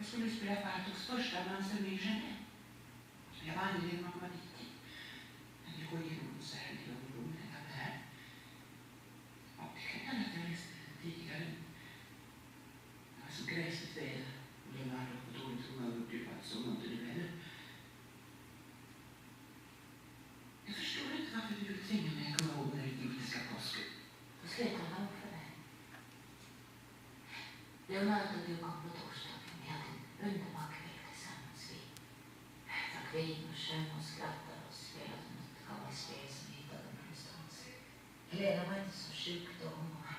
Jag skulle spela Bartoks första Mansur i Genève. Så jag var angelägen om att komma dit. Jag ville gå igenom konserten i London med detta här. Ja, det kan hända att jag läste tidigare. Det var så gräsligt väder. Och Leonardo på dåligt humör och du var så under det väder. Jag förstår inte varför du vill tvinga mig att komma ihåg den egyptiska påsken. Då ska jag tala om för dig. Leonardo och du kom på torsdagen. Vi hade en underbar kväll tillsammans. Vi drack vin och sjöng och skrattade och spelade något gammalt spel som vi hittade någonstans. Helena var inte så sjuk då. Hon var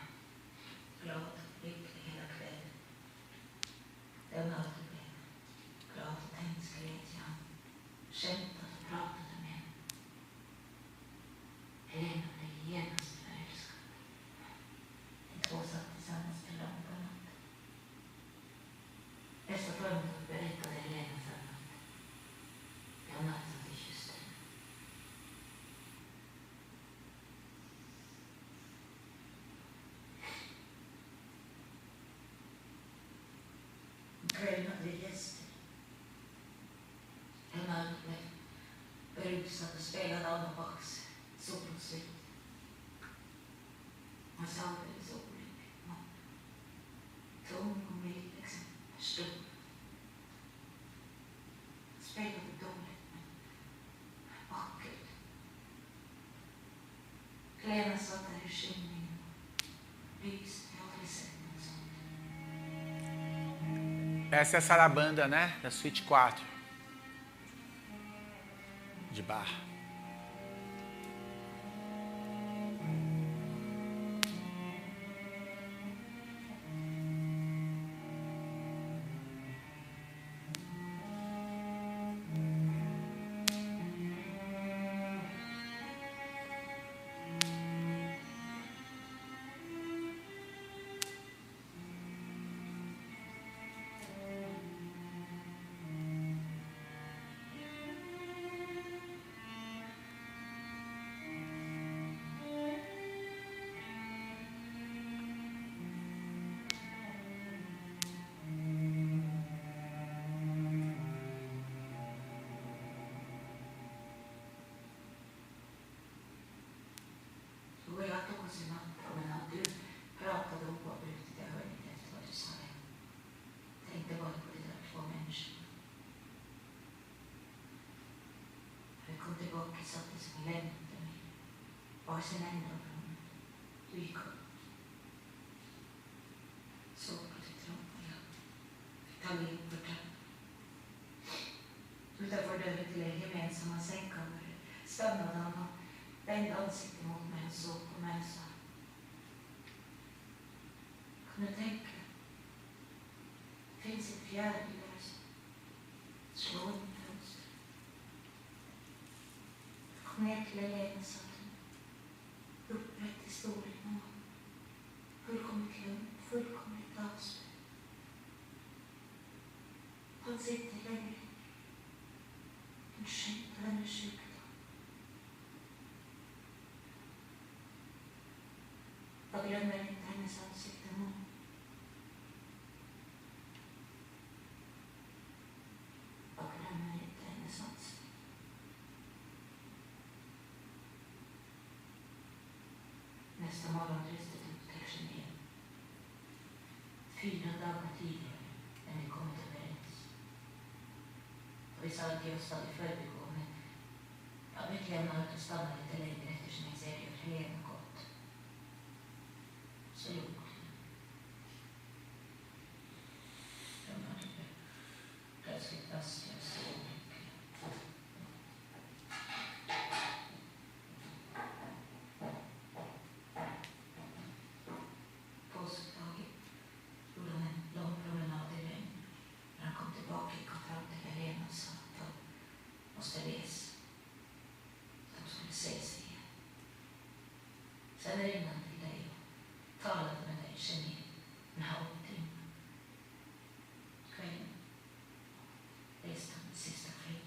glad och lycklig hela kvällen. Leonardo blev glad och tänkte glädje. Han skämtade och pratade med henne. Helena blev genast förälskad. De två satt tillsammans till långt på natten. Nästa förmiddag berättade Helena för att Leonardo hade kysst henne. Kvällen hade gäster. Leonardo blev berusad och spelade Auerbachs Solosvit. Han sa väldigt så olycklig. Tung och mild, liksom stor. Spelade dåligt, men vackert. Helena satt där i skymningen och lyste. Jag har aldrig sett något sånt. Essa é a sarabanda, né? Da suíte 4. De Bach. Och jag tog oss en nattpromenad. Du pratade oavbrutet. Jag hörde inte efter vad du sa. Jag tänkte bara på de där två människorna. När jag kom tillbaka och satte sig och lämnade mig. Var sin ända av rummet. Du gick upp. Såg på ditt rum och jag fick ta liv på trappan. Utanför dörren till er gemensamma sängkammare stannade han och vände ansiktet mot mig och såg på mig och sa: kan du tänka? Det finns ett fjärde där som slår in i fönstret. Jag kom ner till Helena och satt upprätt i stolen och fullkomligt lugn, fullkomligt avspänd. Han sitter längre. En skit och hennes sjukdom. Jag glömmer inte hennes ansikte nu. Jag glömmer inte hennes ansikte. Nästa morgon reste vi upp till Genève. 4 dagar tidigare än vi kommit överens. Och vi sa att jag stod i förbigående. Jag fick lämna ut och stanna lite längre eftersom jag ser hur Helena gått. Så gjorde jag. Jag hade plötsligt fast jag så mycket. Påskdagen gjorde han en lång promenad i regn. När han kom tillbaka gick han fram till Helena och sa att de måste resa. De skulle ses igen. Sen ringde han till dig och talade med dig i Genève en halvtimme. Kvällen reste han med sista flyg.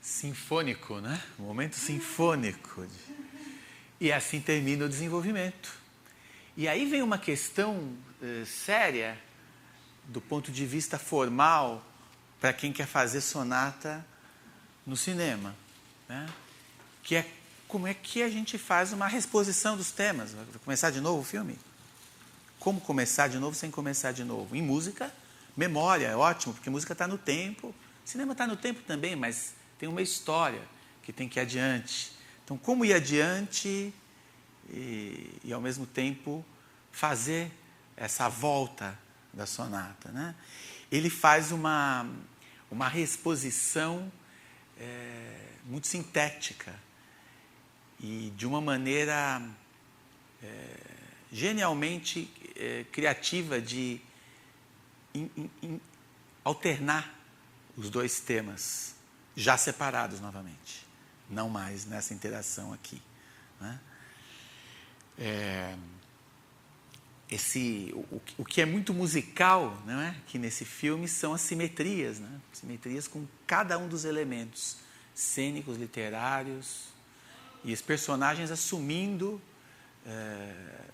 sinfônico, né? Um momento sinfônico. E assim termina o desenvolvimento. E aí vem uma questão séria, do ponto de vista formal, para quem quer fazer sonata no cinema, né? Que é como é que a gente faz uma reexposição dos temas. Vai começar de novo o filme? Como começar de novo sem começar de novo? Em música, memória é ótimo, porque música está no tempo. Cinema está no tempo também, mas tem uma história que tem que ir adiante. Então, como ir adiante e ao mesmo tempo, fazer essa volta da sonata, né? Ele faz uma reexposição muito sintética e de uma maneira genialmente criativa de alternar os dois temas, já separados novamente, não mais nessa interação aqui, né? O que é muito musical, não é? Que nesse filme são as simetrias, né? Simetrias com cada um dos elementos cênicos, literários, e os personagens assumindo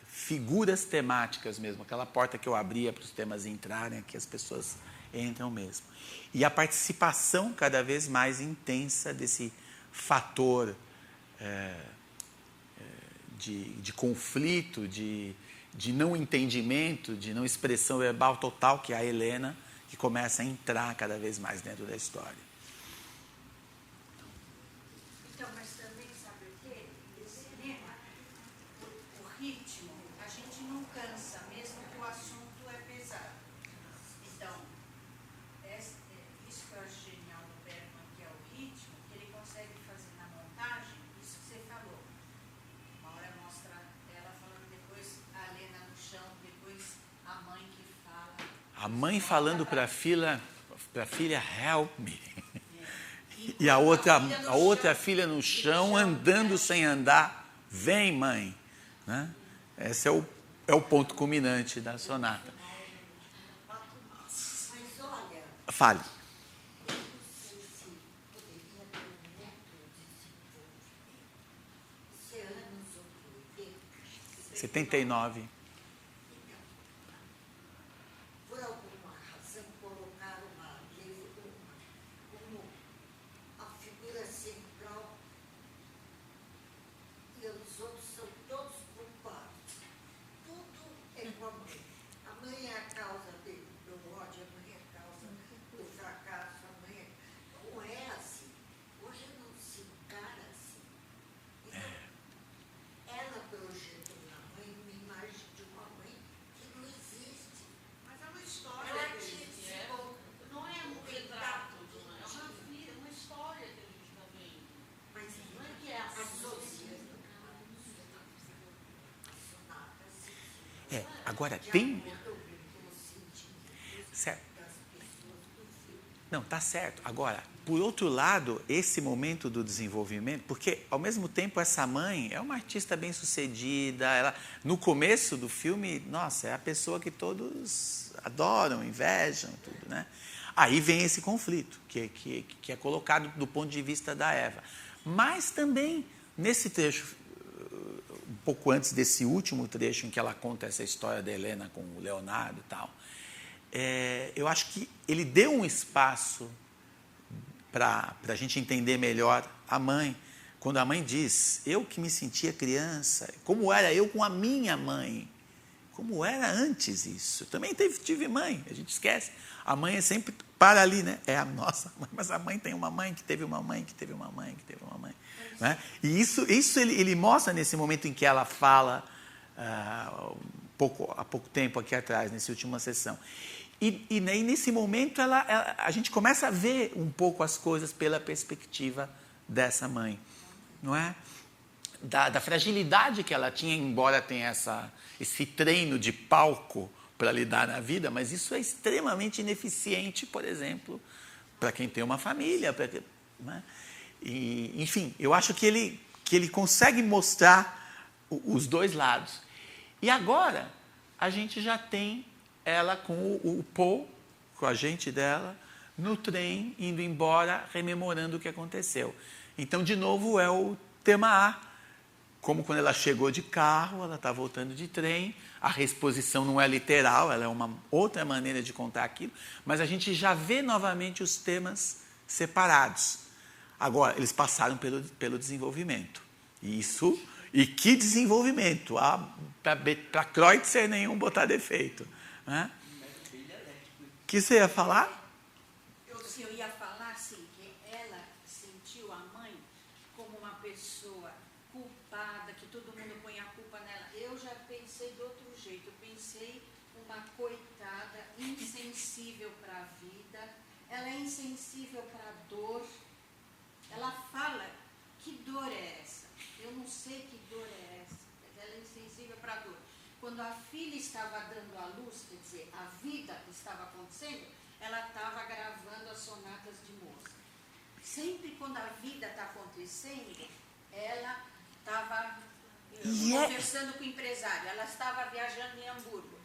figuras temáticas mesmo, aquela porta que eu abria para os temas entrarem, aqui as pessoas entram mesmo. E a participação cada vez mais intensa desse fator de conflito, de não entendimento, de não expressão verbal total, que é a Helena, que começa a entrar cada vez mais dentro da história. Então, mas também, sabe o quê? No cinema, o ritmo, a gente não cansa, mesmo que o assunto é pesado. Então, isso que eu acho genial do Bergman, que é o ritmo, que ele consegue fazer na montagem, isso que você falou. Uma hora mostra ela falando, depois a Helena no chão, depois a mãe que fala. A mãe falando para a filha, help me. E a outra filha no chão, andando sem andar, vem, mãe. Né? Esse é o ponto culminante da sonata. Mas olha, Fale. eu não sei se poderia ter um método de desenvolvimento. Isso é anos 80. 79. Por alguma razão, colocaram como a figura central e os outros são todos culpados. Tudo é com a mãe. A mãe é a causa do ódio, a mãe é a causa do fracasso, a mãe não é assim. Hoje não se encara assim. Então, ela projetou na mãe uma imagem de uma mãe que não existe. Mas é uma história. Ela que te existe, é. Não é um retrato, não é uma história que a gente está vendo. Mas Não é que é assim. associando Agora tem... Certo. Não, tá certo. Agora, por outro lado, esse momento do desenvolvimento, porque ao mesmo tempo essa mãe é uma artista bem-sucedida, ela no começo do filme, nossa, é a pessoa que todos adoram, invejam, tudo, né? Aí vem esse conflito, que é colocado do ponto de vista da Eva. Mas também, nesse trecho, um pouco antes desse último trecho em que ela conta essa história da Helena com o Leonardo e tal, eu acho que ele deu um espaço para a gente entender melhor a mãe. Quando a mãe diz, eu que me sentia criança, como era eu com a minha mãe, como era antes isso. Também tive mãe, a gente esquece. A mãe é sempre para ali, né? É a nossa mãe, mas a mãe tem uma mãe que teve uma mãe, que teve uma mãe, que teve uma mãe. Né? E isso ele mostra nesse momento em que ela fala, há pouco tempo aqui atrás, nessa última sessão. E nesse momento a gente começa a ver um pouco as coisas pela perspectiva dessa mãe, não é? Da fragilidade que ela tinha, embora tenha esse treino de palco para lidar na vida, mas isso é extremamente ineficiente, por exemplo, para quem tem uma família. Né? E, enfim, eu acho que ele consegue mostrar os dois lados. E agora a gente já tem ela com o Paul, com o agente dela, no trem, indo embora, rememorando o que aconteceu. Então, de novo, é o tema A. Como quando ela chegou de carro, ela está voltando de trem. A reexposição não é literal, ela é uma outra maneira de contar aquilo. Mas a gente já vê novamente os temas separados. Agora, eles passaram pelo desenvolvimento. E que desenvolvimento! Para Kreutzer, nenhum botar defeito. Né? O que você ia falar? Eu ia falar assim, que ela sentiu a mãe como uma pessoa culpada, que todo mundo põe a culpa nela. Eu já pensei de outro jeito. Eu pensei uma coitada, insensível para a vida. Ela é insensível para a dor. Ela fala, que dor é essa? Eu não sei que dor é essa. Mas ela é insensível para a dor. Quando a filha estava dando à luz, quer dizer, a vida estava acontecendo, ela estava gravando as sonatas de Mozart. Sempre quando a vida está acontecendo, ela estava conversando com o empresário, ela estava viajando em Hamburgo.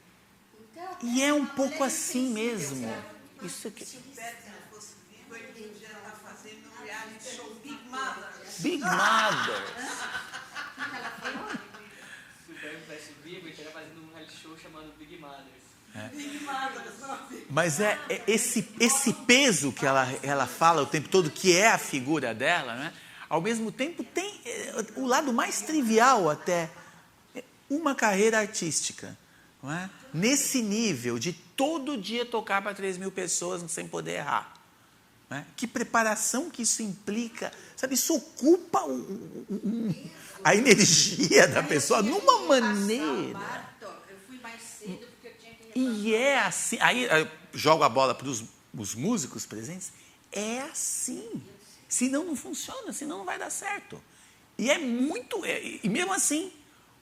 Então, E é um pouco assim mesmo. Isso aqui. Se o Beto não fosse vivo, ele podia estar fazendo um reality show Big Mother. Big Mother. o que ela falou? Se o Beto tivesse vivo, ele estaria fazendo um reality show chamado Big Mothers. Big Mother, sabe? Mas é esse peso que ela fala o tempo todo, que é a figura dela, né? Ao mesmo tempo tem o lado mais trivial até, uma carreira artística. Não é? Nesse nível de todo dia tocar para 3.000 pessoas sem poder errar. Não é? Que preparação que isso implica. Sabe, isso ocupa a energia da pessoa numa maneira. Eu fui mais cedo porque eu tinha que E é assim. Aí eu jogo a bola para os músicos presentes. É assim. Senão não funciona, senão não vai dar certo. E é muito. E mesmo assim,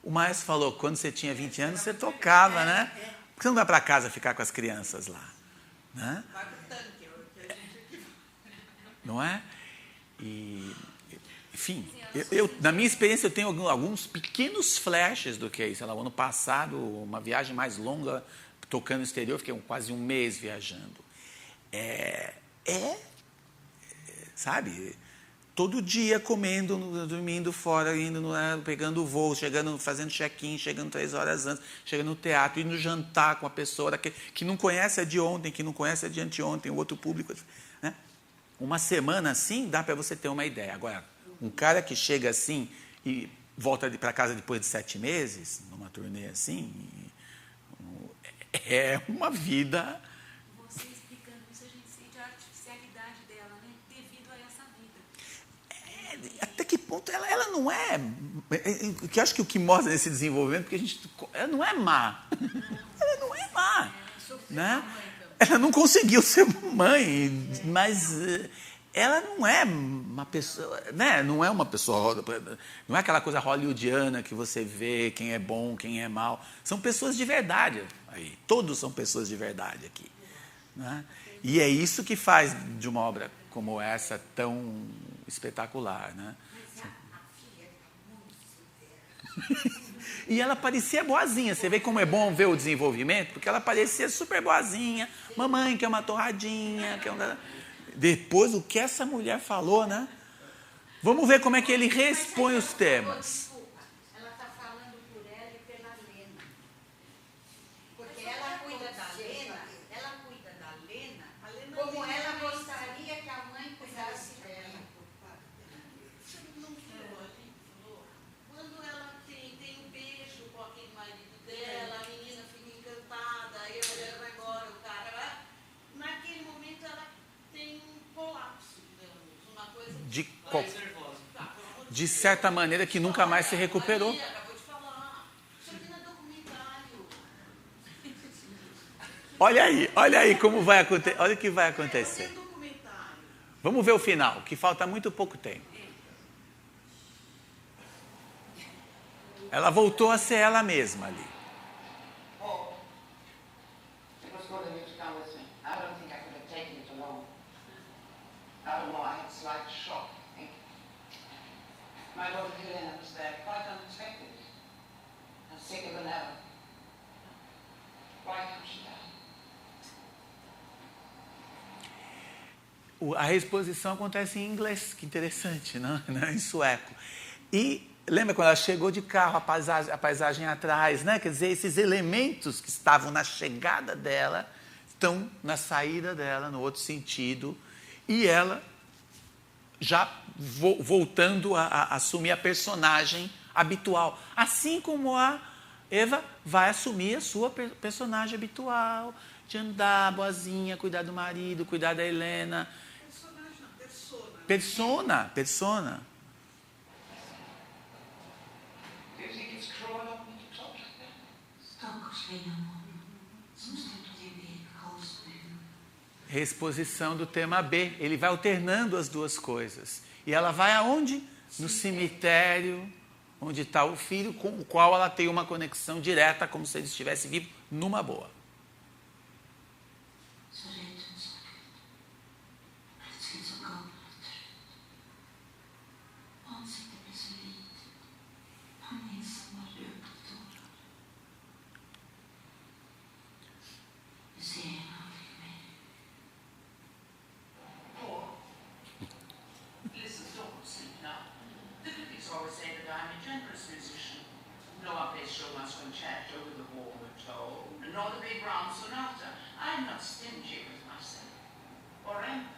o maestro falou: quando você tinha 20 anos, você tocava, né? Por que você não vai para casa ficar com as crianças lá? Né? Vai pro tanque, que a gente... Não é? E, enfim, na minha experiência, eu tenho alguns pequenos flashes do que é isso. Sei lá, o ano passado, uma viagem mais longa, tocando no exterior, fiquei quase um mês viajando. Sabe, todo dia comendo, dormindo fora, indo, pegando o voo, chegando, fazendo check-in, chegando 3 horas antes, chegando no teatro, indo jantar com a pessoa que não conhece a de ontem, que não conhece a de anteontem, o outro público. Né? Uma semana assim, dá para você ter uma ideia. Agora, um cara que chega assim e volta para casa depois de 7 meses, numa turnê assim, é uma vida... Você explicando isso, a gente sente a artificialidade dela, né? Devido a essa vida. Até que ponto ela não é... Que acho que o que mostra nesse desenvolvimento, porque ela não é má. Ela não é má. Né? Ela não conseguiu ser mãe, mas ela não é uma pessoa... Né? Não é uma pessoa... Não é aquela coisa hollywoodiana que você vê quem é bom, quem é mal. São pessoas de verdade aí. Todos são pessoas de verdade aqui. Né? E é isso que faz de uma obra como essa tão espetacular. Né? Mas a filha está muito severa. E ela parecia boazinha. Você vê como é bom ver o desenvolvimento? Porque ela parecia super boazinha. Mamãe, quer uma torradinha. Depois, o que essa mulher falou, né? Vamos ver como é que ele expõe os temas. Ela está falando por ela e pela Lena. Porque ela cuida da Lena, como ela gostaria que a mãe cuidasse dela. Você não viu ali, falou? Quando ela tem um beijo com aquele marido dela, a menina fica encantada, aí a mulher vai embora, o cara vai. Naquele momento ela tem um colapso, digamos, uma coisa Mais nervosa. De certa maneira que nunca mais se recuperou. Maria, acabou de falar. Isso aqui não é documentário. Olha aí como vai acontecer. Olha o que vai Não é acontecer. documentário. Vamos ver o final, que falta muito pouco tempo. Ela voltou a ser ela mesma ali. Oh, it was good of you to come with me. I don't think I could have taken it alone. I don't know, I had a slight shock, I think. My daughter Helena was there, quite unexpected. And sicker than ever. Why can't she die? A reexposição acontece em inglês, que interessante, não em sueco. E lembra quando ela chegou de carro, a paisagem atrás, né? Quer dizer, esses elementos que estavam na chegada dela estão na saída dela, no outro sentido, e ela já voltando a assumir a personagem habitual. Assim como a Eva vai assumir a sua personagem habitual, de andar boazinha, cuidar do marido, cuidar da Helena. Personagem não, persona. Persona. Do you think it's cruel of me to talk like that? Stackars lilla man som stod vid halsbuen. Reexposição do tema B. Ele vai alternando as duas coisas. E ela vai aonde? No cemitério, onde está o filho, com o qual ela tem uma conexão direta, como se ele estivesse vivo, numa boa. Så rädd hon sa Gud. Plötsligt så gapade trött. Ansiktet blev så litet. Han minns som var röd av tårar. Nu ser jag aldrig mer. Paul, listen, don't sleep now. The critics always say that I'm a generous musician. No one plays Schumann's concerto with a warmer tone, nor the big round sonata. I'm not stingy with myself. Or am I?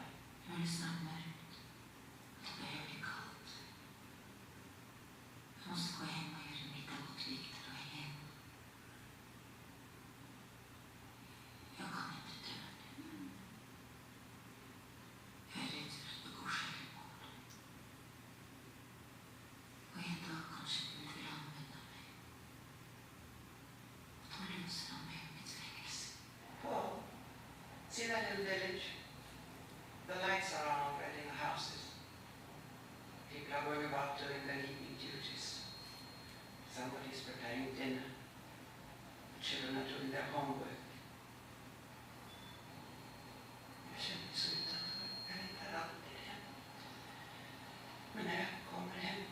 Men det snart mörkt. Det börjar bli kallt. Jag måste gå hem och göra middag åt Viktor och Helena. Jag kan inte dö nu. Jag är rädd för att begå självmord. Och en dag kanske de inte vill använda mig. Och då löser de mig ur mitt fängelse. Paul, see that little village? The lights are on already in the houses. People are going about doing their evening duties. Somebody's preparing dinner. The children are doing their homework. Jag känner mig så utanför. Jag längtar alltid hem. Men när jag kommer hem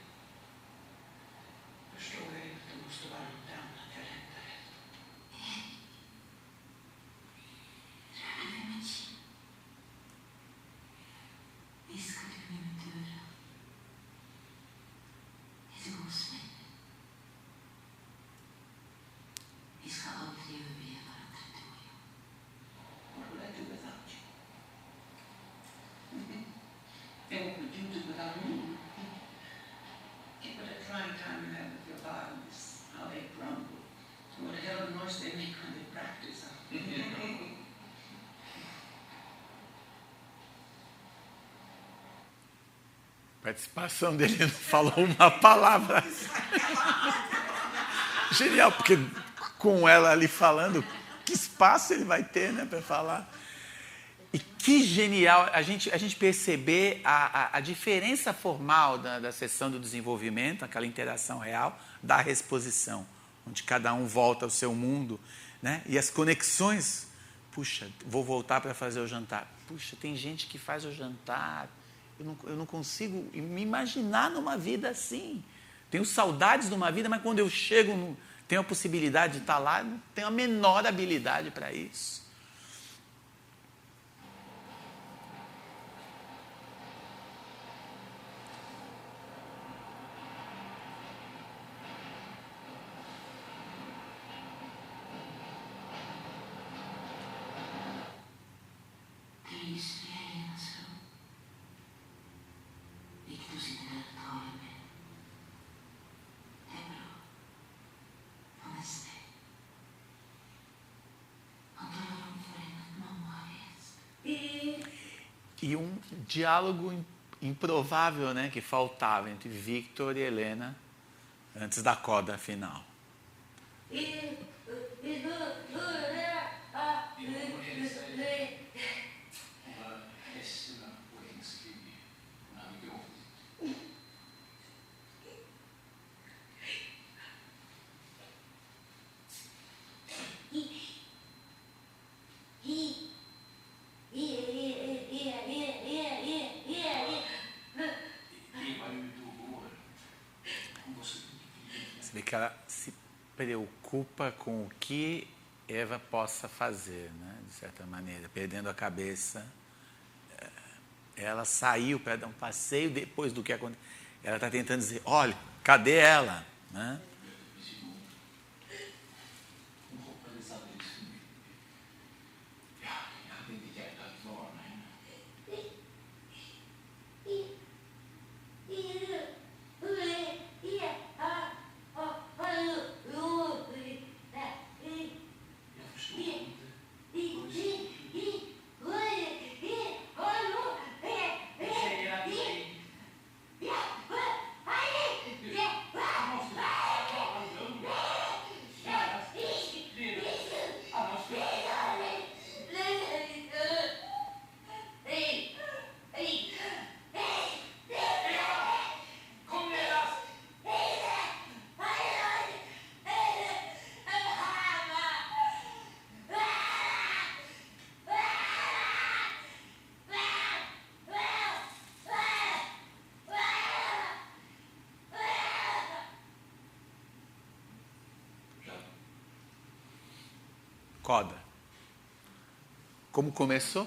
förstår jag ju att det måste vara något annat jag längtar efter. Rör vid min kind. Viskade vid mitt öra. Är du hos mig? Vi ska aldrig överge varandra, du och jag. What would I do without you? And what would you do without me? Think what a trying time you have with your violins, how they grumble, and what a hell of a noise they make when they practice. Participação dele não falou uma palavra. Genial, porque com ela ali falando, que espaço ele vai ter, né, para falar. E que genial a gente perceber a diferença formal da sessão do desenvolvimento, aquela interação real, da reexposição, onde cada um volta ao seu mundo, né? E as conexões. Puxa, vou voltar para fazer o jantar. Puxa, tem gente que faz o jantar. Eu não consigo me imaginar numa vida assim. Tenho saudades de uma vida, mas quando eu chego, tenho a possibilidade de estar lá, não tenho a menor habilidade para isso. Det lyser i Helenas rum. Viktor sitter där och talar med henne. Det är bra. Han är snäll. Han talar om för henne att mamma har rest. E diálogo improvável, né, que faltava entre Victor e Helena antes da coda final. Você vê que ela se preocupa com o que Eva possa fazer, né? De certa maneira, perdendo a cabeça. Ela saiu para dar um passeio depois do que aconteceu. Ela está tentando dizer, olha, cadê ela? Né? Coda. Como começou?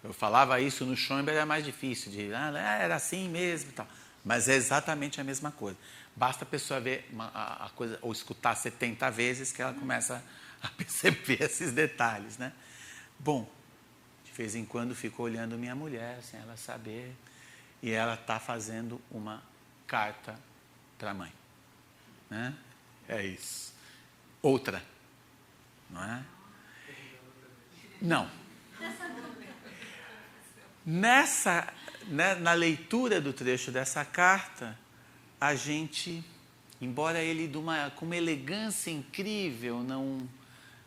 Eu falava isso no Schoenberg, era mais difícil, era assim mesmo e tal. Mas é exatamente a mesma coisa. Basta a pessoa ver a coisa, ou escutar 70 vezes, que ela começa a perceber esses detalhes, né? Bom, de vez em quando fico olhando minha mulher, sem ela saber, e ela está fazendo uma carta para a mãe. Né? É isso. Outra. Não é? Não. Na leitura do trecho dessa carta, a gente, embora ele com uma elegância incrível,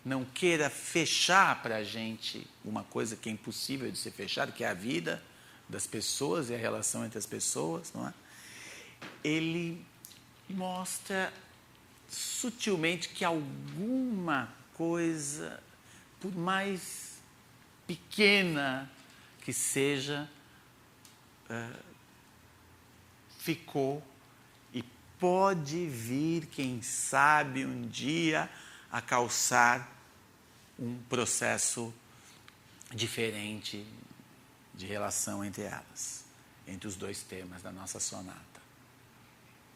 não queira fechar para a gente uma coisa que é impossível de ser fechada, que é a vida das pessoas e a relação entre as pessoas, não é? Ele mostra sutilmente que alguma coisa, por mais pequena que seja, ficou e pode vir, quem sabe, um dia a causar um processo diferente de relação entre elas, entre os dois temas da nossa sonata.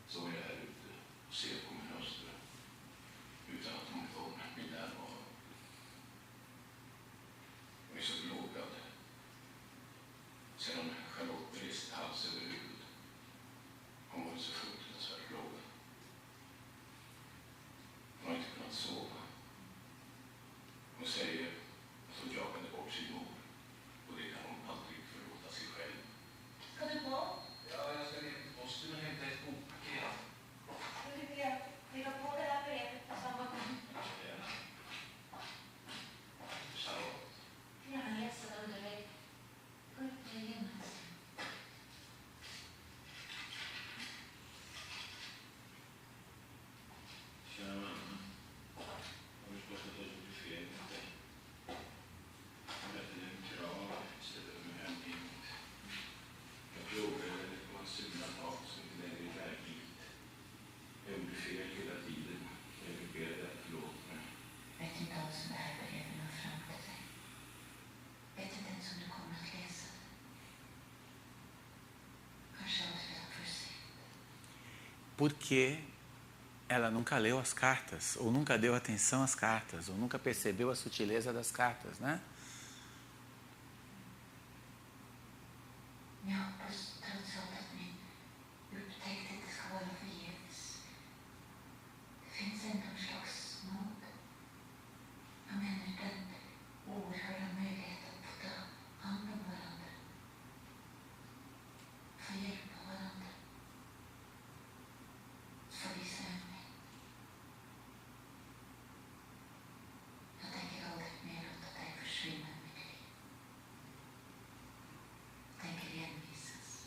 Så är jag ute och ser på min hustru utan att hon får min närvaro. Hon är så plågad. Sen hon Charlotte reste hals över huvud. Hon var så fruktansvärt plågad. Hon har inte kunnat sova. Hon säger att hon jagade bort sin mor. Och det kan hon aldrig förlåta sig själv. Ska du gå? Ja, jag ska ner till posten och hämta ett bokpaket. Då tycker jag vi var på det här brevet på samma gång. Charlotte. Jag kan läsa det under dig. Gå ut med genast. Tjena mamma. Jag har förstått att jag gjorde fel mot dig. Jag lät dig en krav istället för en hämtning. Jag frågade på en sula tak som inte längre är verkligt. Jag gjorde fel hela tiden. Jag vill be dig att förlåta mig. Vet inte alls om det här brevet når fram till dig. Vet inte ens om du kommer att läsa det. Kanske aldrig för sent. Porque ela nunca leu as cartas, ou nunca deu atenção às cartas, ou nunca percebeu a sutileza das cartas, né? Jag hoppas trots allt att min upptäckt inte ska vara förgäves. Det finns ändå en slags nåd. Jag menar den oerhörda möjligheten att få ta hand om varandra. Få hjälpa varandra. Få visa en mig. Jag tänker aldrig mer låta dig försvinna ur mitt liv. Jag tänker envisas.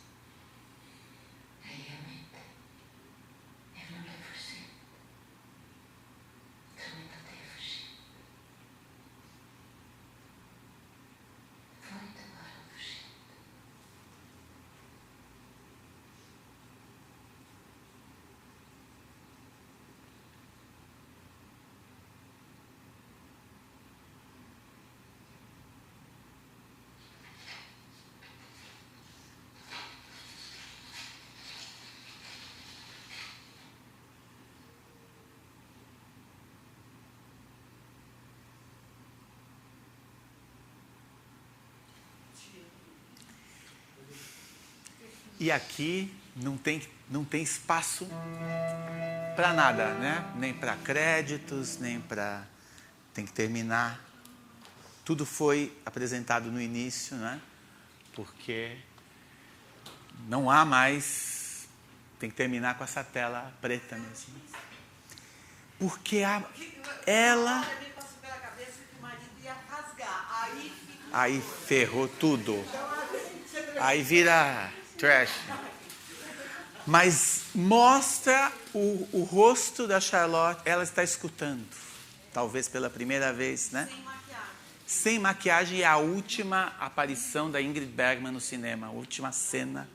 E aqui não tem espaço para nada, né? Nem para créditos, nem para... Tem que terminar. Tudo foi apresentado no início, né? Porque não há mais... Tem que terminar com essa tela preta mesmo. Porque ela... Me passou pela cabeça que o marido ia rasgar. Aí ferrou tudo. Aí vira trash. Mas mostra o rosto da Charlotte. Ela está escutando. Talvez pela primeira vez, né? Sem maquiagem. Sem maquiagem. E a última aparição da Ingrid Bergman no cinema. A última cena.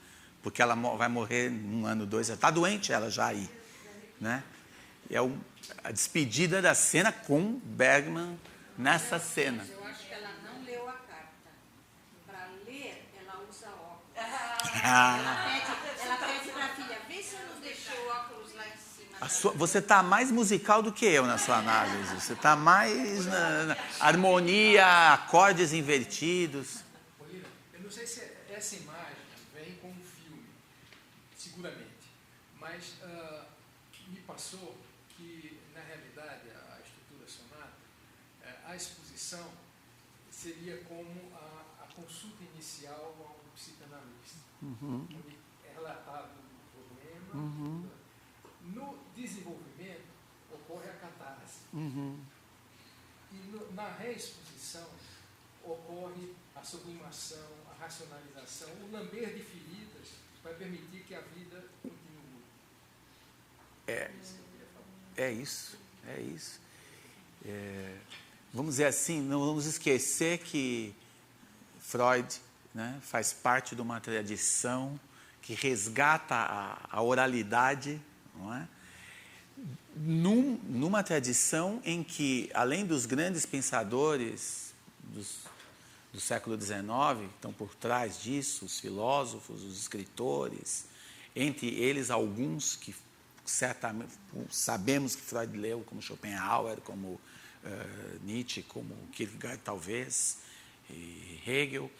Porque ela vai morrer num ano, 2. Ela está doente, ela já aí. Né? É a despedida da cena com Bergman nessa cena. Eu acho que ela não leu a carta. Para ler, ela usa óculos. Ela pede para a filha, vê se eu não deixou o óculos lá em cima. Você está mais musical do que eu na sua análise. Você está mais na harmonia, acordes invertidos. Paulina, eu não sei se essa imagem vem com um filme, seguramente, mas me passou que, na realidade, a estrutura sonata, a exposição seria como a consulta inicial a um psicanalista, onde é relatado o problema. No desenvolvimento ocorre a catarse. E na reexposição ocorre a sublimação, a racionalização, o lamber de feridas vai permitir que a vida continue. É isso. Vamos dizer assim, não vamos esquecer que Freud, né, faz parte de uma tradição que resgata a oralidade, não é? Numa tradição em que, além dos grandes pensadores do século XIX, estão por trás disso, os filósofos, os escritores, entre eles alguns que certamente sabemos que Freud leu, como Schopenhauer, como Nietzsche, como Kierkegaard talvez, e Hegel.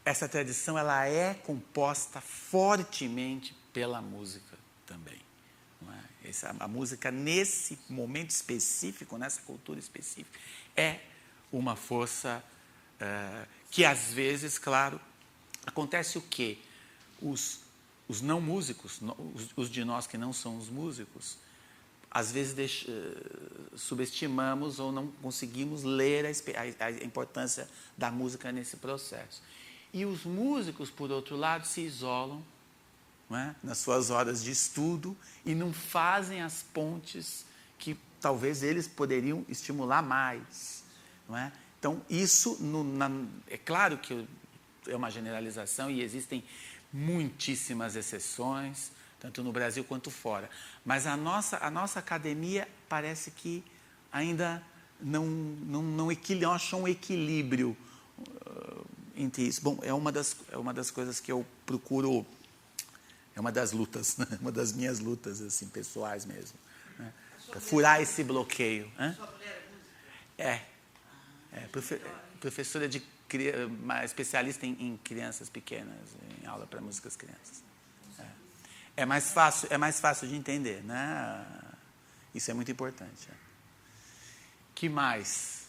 Essa tradição ela é composta fortemente pela música também. Não é? A música, nesse momento específico, nessa cultura específica, é uma força que, às vezes, claro, acontece o quê? Os não músicos, os de nós que não somos músicos, às vezes subestimamos ou não conseguimos ler a importância da música nesse processo. E os músicos, por outro lado, se isolam, não é? Nas suas horas de estudo e não fazem as pontes que talvez eles poderiam estimular mais. Não é? Então, isso, é claro que é uma generalização e existem muitíssimas exceções, tanto no Brasil quanto fora. Mas a nossa academia parece que ainda não achou um equilíbrio entre isso. Bom, é uma das coisas que eu procuro, é uma das lutas, né? Uma das minhas lutas assim, pessoais mesmo. Né? Para furar esse bloqueio. Sua mulher é música? Professora especialista em crianças pequenas, em aula para músicas crianças. É mais fácil de entender, né? Isso é muito importante. Que mais?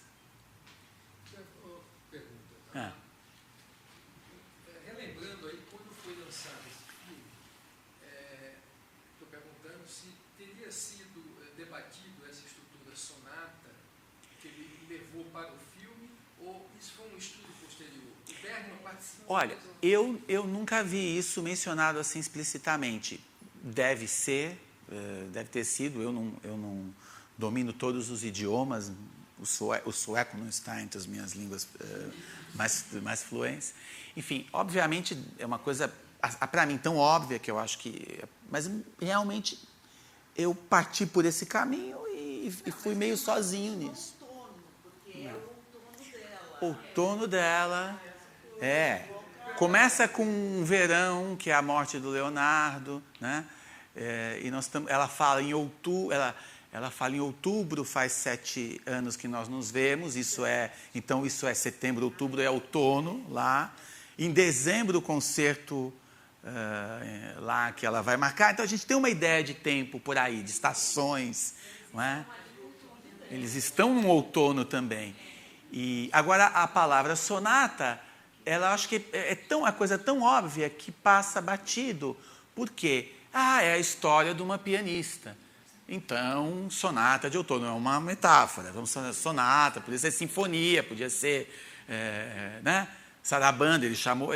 Pergunta. Relembrando aí, quando foi lançado esse filme, estou perguntando se teria sido debatido essa estrutura sonata que ele levou para o filme, ou isso foi um estudo posterior? O Bergman participou? Olha, eu nunca vi isso mencionado assim explicitamente. Deve ter sido, eu não domino todos os idiomas, o sueco não está entre as minhas línguas mais fluentes. Enfim, obviamente é uma coisa, para mim, tão óbvia que eu acho que... Mas realmente eu parti por esse caminho e fui meio sozinho nisso. Porque é o outono dela. Outono dela, começa com um verão, que é a morte do Leonardo, né? E ela fala em outubro, ela fala em outubro, faz 7 anos que nós nos vemos, então isso é setembro, outubro é outono lá, Em dezembro, o concerto lá que ela vai marcar. Então, a gente tem uma ideia de tempo por aí, de estações, não é? Eles estão no outono também. E agora, a palavra sonata, ela acho que é uma coisa tão óbvia que passa batido. Por quê? É a história de uma pianista. Então, sonata de outono é uma metáfora. Sonata, podia ser sinfonia, podia ser né? sarabanda, ele chamou...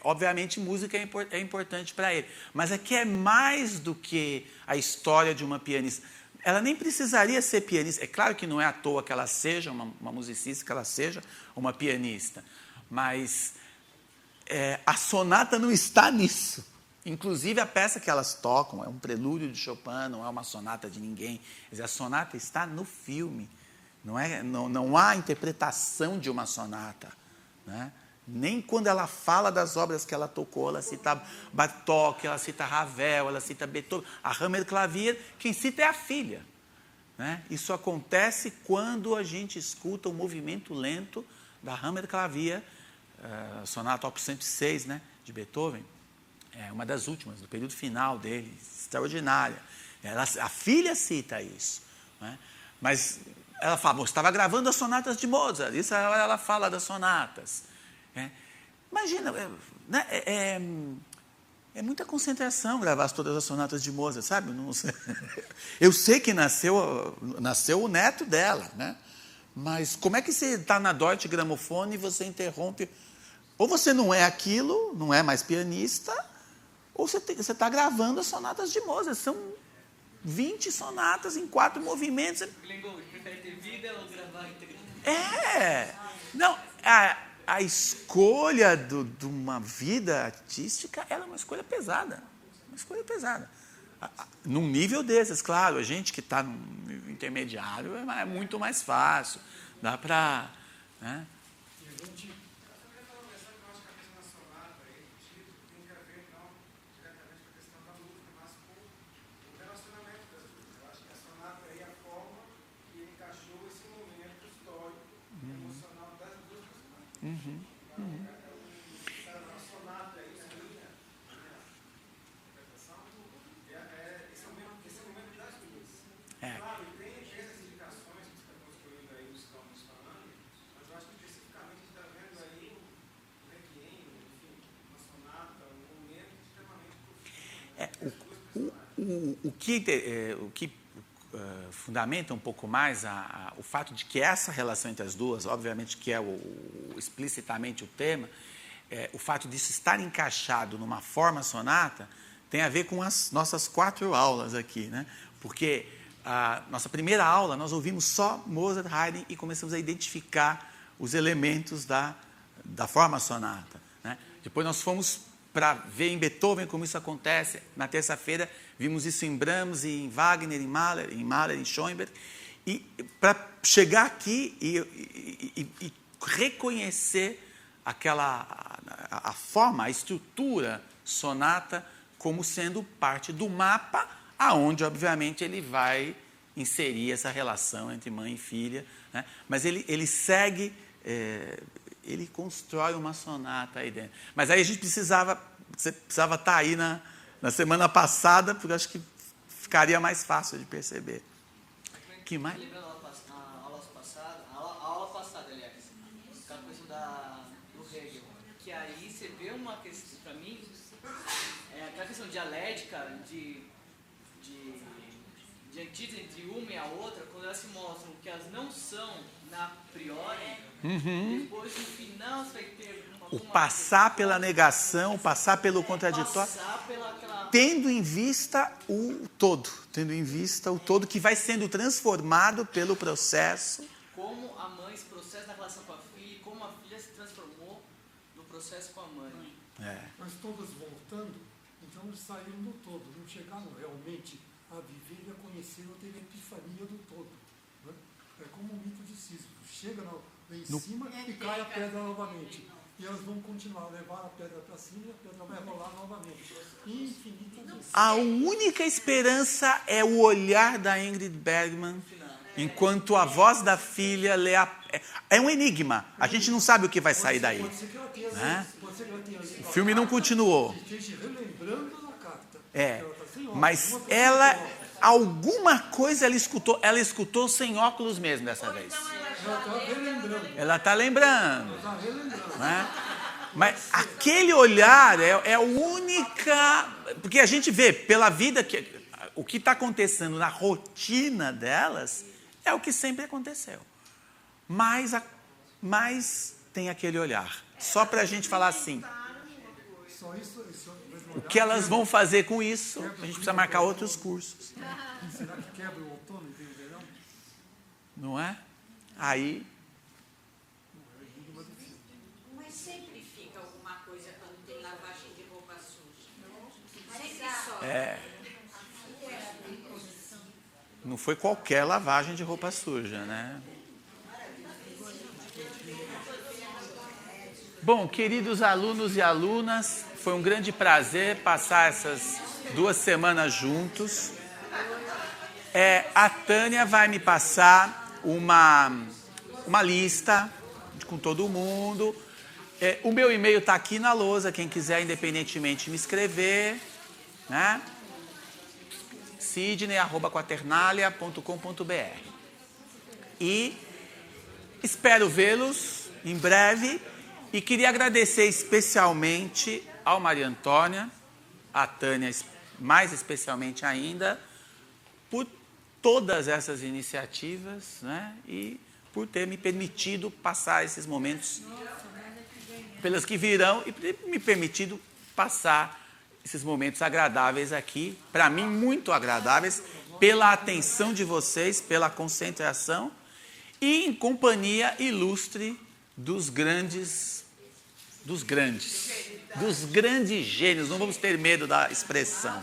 obviamente, música é importante para ele. Mas aqui é mais do que a história de uma pianista. Ela nem precisaria ser pianista. É claro que não é à toa que ela seja uma musicista, que ela seja uma pianista. Mas a sonata não está nisso. Inclusive, a peça que elas tocam é um prelúdio de Chopin, não é uma sonata de ninguém. Quer dizer, a sonata está no filme. Não há interpretação de uma sonata. Né? Nem quando ela fala das obras que ela tocou, ela cita Bartók, ela cita Ravel, ela cita Beethoven. A Hammerklavier, quem cita é a filha. Né? Isso acontece quando a gente escuta o movimento lento da Hammerklavier, sonata Op. 106, né, de Beethoven. É uma das últimas, do período final dele, extraordinária. A filha cita isso. Né? Mas ela fala, estava gravando as sonatas de Mozart. Isso ela fala das sonatas. Imagina, né? É muita concentração gravar todas as sonatas de Mozart, sabe? Não sei. Eu sei que nasceu o neto dela, né? Mas como é que você está na Deutsche Grammophon e você interrompe? Ou você não é aquilo, não é mais pianista, ou você está gravando as sonatas de Mozart. São 20 sonatas em 4 movimentos. Glenn, prefere ter vida ou gravar integrante? Não, a escolha de uma vida artística ela é uma escolha pesada. Uma escolha pesada. Num nível desses, claro, a gente que está no intermediário é muito mais fácil. Dá para... Né? O que fundamenta um pouco mais o fato de que essa relação entre as duas, obviamente que é explicitamente o tema, o fato disso estar encaixado numa forma sonata, tem a ver com as nossas 4 aulas aqui, né? Porque a nossa primeira aula nós ouvimos só Mozart, Haydn e começamos a identificar os elementos da forma sonata. Né? Depois nós fomos para ver em Beethoven como isso acontece. Na terça-feira vimos isso em Brahms, em Wagner, em Mahler, em Schoenberg. E para chegar aqui e reconhecer a forma, a estrutura sonata como sendo parte do mapa, aonde, obviamente, ele vai inserir essa relação entre mãe e filha. Né? Mas ele segue... ele constrói uma sonata aí dentro. Mas aí você precisava estar aí na semana passada, porque eu acho que ficaria mais fácil de perceber. Que mais? Lembrando a aula passada, aliás, aquela questão do Hegel, que aí você vê uma questão, para mim, aquela questão dialética, de antítese entre uma e a outra, quando elas se mostram que elas não são na priori, depois no final você vai ter o passar pela negação, passar pelo contraditório, tendo em vista o todo que vai sendo transformado pelo processo. Como a mãe se processa na relação com a filha, e como a filha se transformou no processo com a mãe. Mas todas voltando, então eles saíram do todo, não chegaram realmente a viver e a conhecer ou ter a epifania do todo. Né? É como o mito de Sísifo. Chega lá em cima e cai a pedra novamente. E elas vão continuar a levar a pedra para cima e a pedra vai rolar novamente. Infinitamente. A única esperança é o olhar da Ingrid Bergman, enquanto a voz da filha lê É um enigma. A gente não sabe o que vai sair daí. Pode ser que ela tenha, Né? pode ser que ela tenha lido O filme não continuou. e esteja relembrando da carta. É, Ela tá sem óculos, mas uma pessoa ela, sem óculos. alguma coisa ela escutou sem óculos mesmo dessa vez. Ela está relembrando. Ela está lembrando. Está relembrando. Né? Mas aquele olhar é a única... Porque a gente vê pela vida, o que está acontecendo na rotina delas é o que sempre aconteceu. Mas tem aquele olhar. Só para a gente falar assim, Só isso, o que elas vão fazer com isso, a gente precisa marcar outros cursos. Será que quebra o outono e vem o verão? Não é? Aí, Mas sempre fica alguma coisa quando tem lavagem de roupa suja. Sempre sobra. não foi qualquer lavagem de roupa suja, né? Bom, queridos alunos e alunas, foi um grande prazer passar essas 2 semanas juntos. A Tânia vai me passar uma lista com todo mundo. O meu e-mail está aqui na lousa, quem quiser independentemente me escrever, né? sidney@quaternalia.com.br. E espero vê-los em breve. E queria agradecer especialmente ao Maria Antônia, a Tânia mais especialmente ainda, por todas essas iniciativas, né? E por ter me permitido passar esses momentos pelas que virão e me permitido passar esses momentos agradáveis aqui, para mim muito agradáveis, pela atenção de vocês, pela concentração e em companhia ilustre dos grandes gênios, não vamos ter medo da expressão.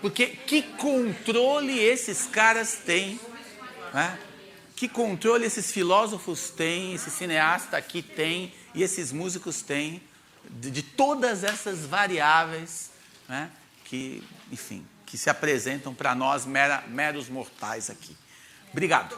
Porque que controle esses caras têm, né? Que controle esses filósofos têm, esse cineasta aqui tem, e esses músicos têm, de todas essas variáveis, né? Que, enfim, que se apresentam para nós meros mortais aqui. Obrigado.